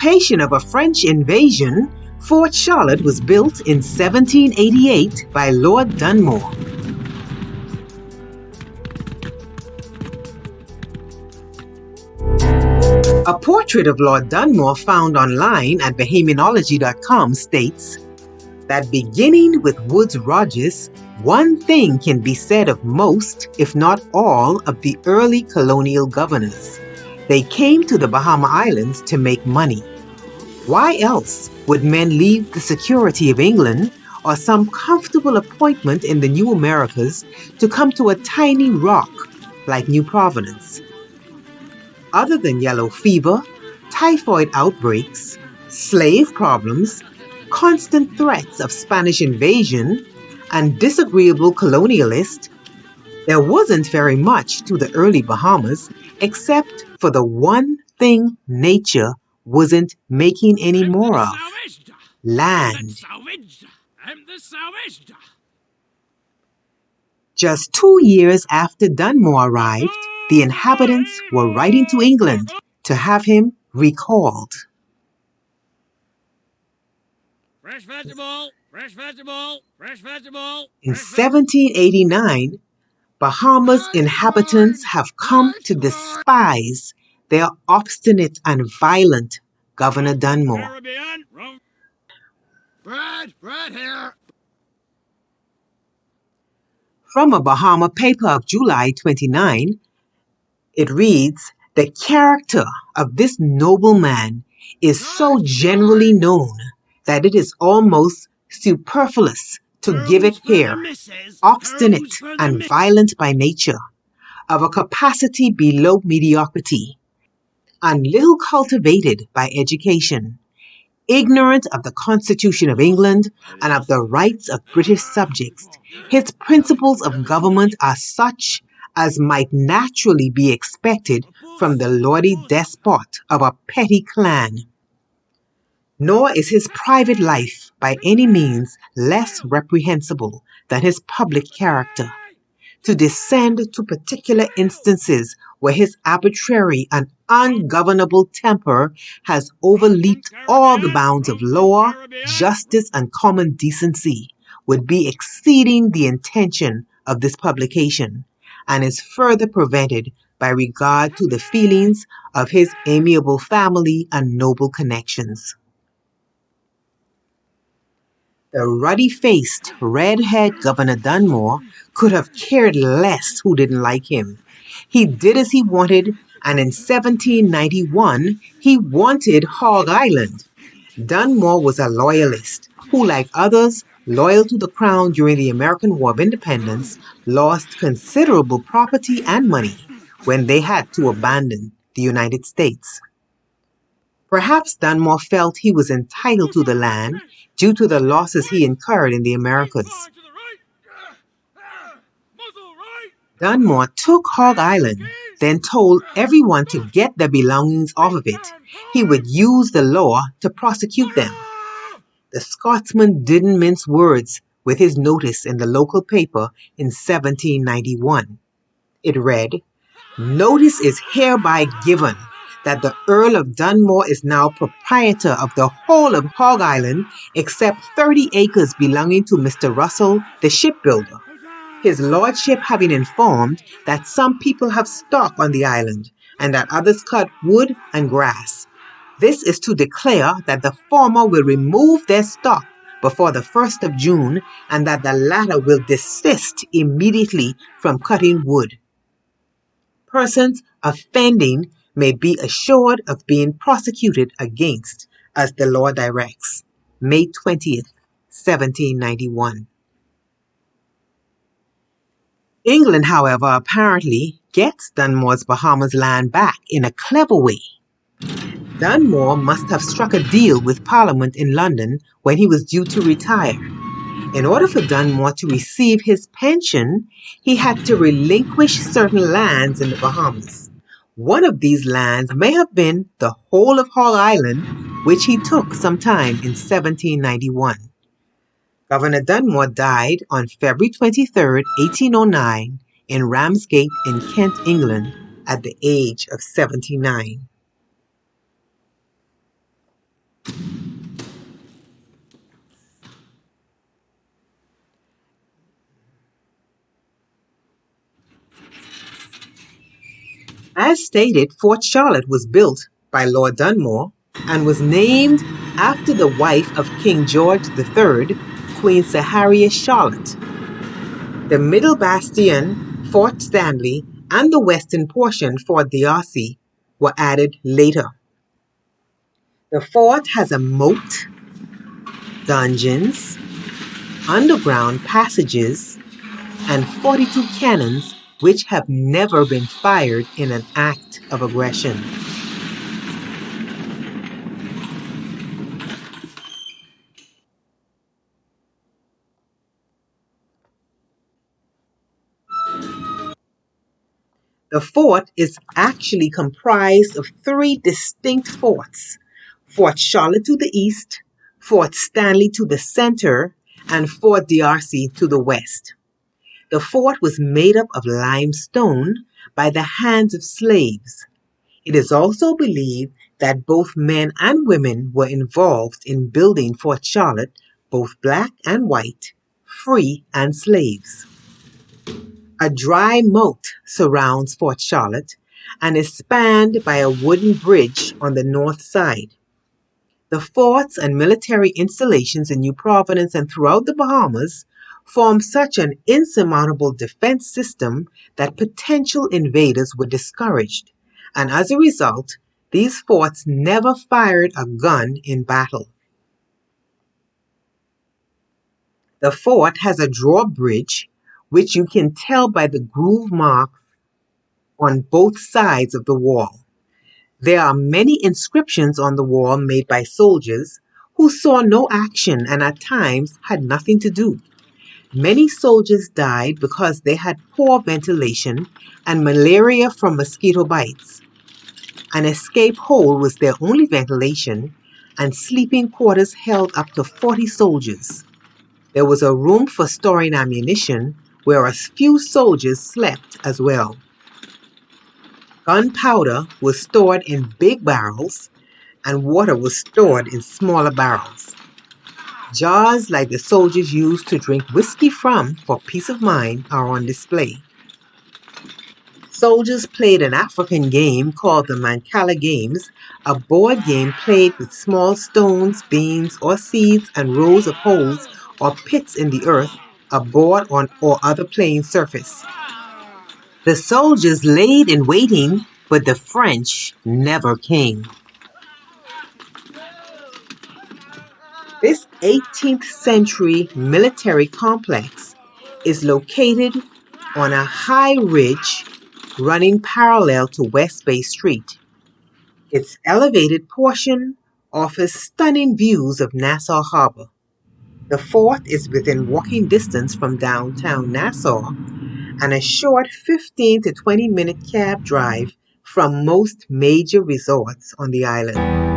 anticipation of a French invasion, Fort Charlotte was built in 1788 by Lord Dunmore. A portrait of Lord Dunmore found online at Bahamianology.com states that beginning with Woodes Rogers, one thing can be said of most, if not all, of the early colonial governors. They came to the Bahama Islands to make money. Why else would men leave the security of England or some comfortable appointment in the New Americas to come to a tiny rock like New Providence? Other than yellow fever, typhoid outbreaks, slave problems, constant threats of Spanish invasion, and disagreeable colonialists, there wasn't very much to the early Bahamas except for the one thing nature wasn't making any more of: land. Just 2 years after Dunmore arrived, the inhabitants were writing to England to have him recalled. Fresh vegetable, fresh vegetable, fresh vegetable. In 1789, Bahama's inhabitants have come to despise their obstinate and violent Governor Dunmore. Bread here. From a Bahama paper of July 29, it reads, "The character of this nobleman is so generally known that it is almost superfluous to give it here. Obstinate and violent by nature, of a capacity below mediocrity, and little cultivated by education, ignorant of the Constitution of England and of the rights of British subjects. His principles of government are such as might naturally be expected from the lordly despot of a petty clan. Nor is his private life by any means less reprehensible than his public character. To descend to particular instances where his arbitrary and ungovernable temper has overleaped all the bounds of law, justice, and common decency would be exceeding the intention of this publication, and is further prevented by regard to the feelings of his amiable family and noble connections." The ruddy-faced, red-haired Governor Dunmore could have cared less who didn't like him. He did as he wanted, and in 1791, he wanted Hog Island. Dunmore was a loyalist who, like others loyal to the crown during the American War of Independence, lost considerable property and money when they had to abandon the United States. Perhaps Dunmore felt he was entitled to the land due to the losses he incurred in the Americas. Dunmore took Hog Island, then told everyone to get their belongings off of it. He would use the law to prosecute them. The Scotsman didn't mince words with his notice in the local paper in 1791. It read, "Notice is hereby given that the Earl of Dunmore is now proprietor of the whole of Hog Island except 30 acres belonging to Mr. Russell, the shipbuilder. His lordship having informed that some people have stock on the island and that others cut wood and grass. This is to declare that the former will remove their stock before the 1st of June and that the latter will desist immediately from cutting wood. Persons offending may be assured of being prosecuted against as the law directs." May 20th, 1791. England, however, apparently gets Dunmore's Bahamas land back in a clever way. Dunmore must have struck a deal with Parliament in London when he was due to retire. In order for Dunmore to receive his pension, he had to relinquish certain lands in the Bahamas. One of these lands may have been the whole of Hog Island, which he took sometime in 1791. Governor Dunmore died on February 23, 1809, in Ramsgate in Kent, England, at the age of 79. As stated, Fort Charlotte was built by Lord Dunmore and was named after the wife of King George III, Queen Saharia Charlotte. The middle bastion, Fort Stanley, and the western portion, Fort D'Arcy, were added later. The fort has a moat, dungeons, underground passages, and 42 cannons which have never been fired in an act of aggression. The fort is actually comprised of three distinct forts: Fort Charlotte to the east, Fort Stanley to the center, and Fort D'Arcy to the west. The fort was made up of limestone by the hands of slaves. It is also believed that both men and women were involved in building Fort Charlotte, both black and white, free and slaves. A dry moat surrounds Fort Charlotte and is spanned by a wooden bridge on the north side. The forts and military installations in New Providence and throughout the Bahamas form such an insurmountable defense system that potential invaders were discouraged, and as a result, these forts never fired a gun in battle. The fort has a drawbridge, which you can tell by the groove marks on both sides of the wall. There are many inscriptions on the wall made by soldiers who saw no action and at times had nothing to do. Many soldiers died because they had poor ventilation and malaria from mosquito bites. An escape hole was their only ventilation, and sleeping quarters held up to 40 soldiers. There was a room for storing ammunition where a few soldiers slept as well. Gunpowder was stored in big barrels, and water was stored in smaller barrels. Jars like the soldiers used to drink whiskey from for peace of mind are on display. Soldiers played an African game called the Mancala Games, a board game played with small stones, beans, or seeds and rows of holes or pits in the earth, a board or other playing surface. The soldiers laid in waiting, but the French never came. This 18th century military complex is located on a high ridge running parallel to West Bay Street. Its elevated portion offers stunning views of Nassau Harbor. The fort is within walking distance from downtown Nassau and a short 15 to 20-minute cab drive from most major resorts on the island.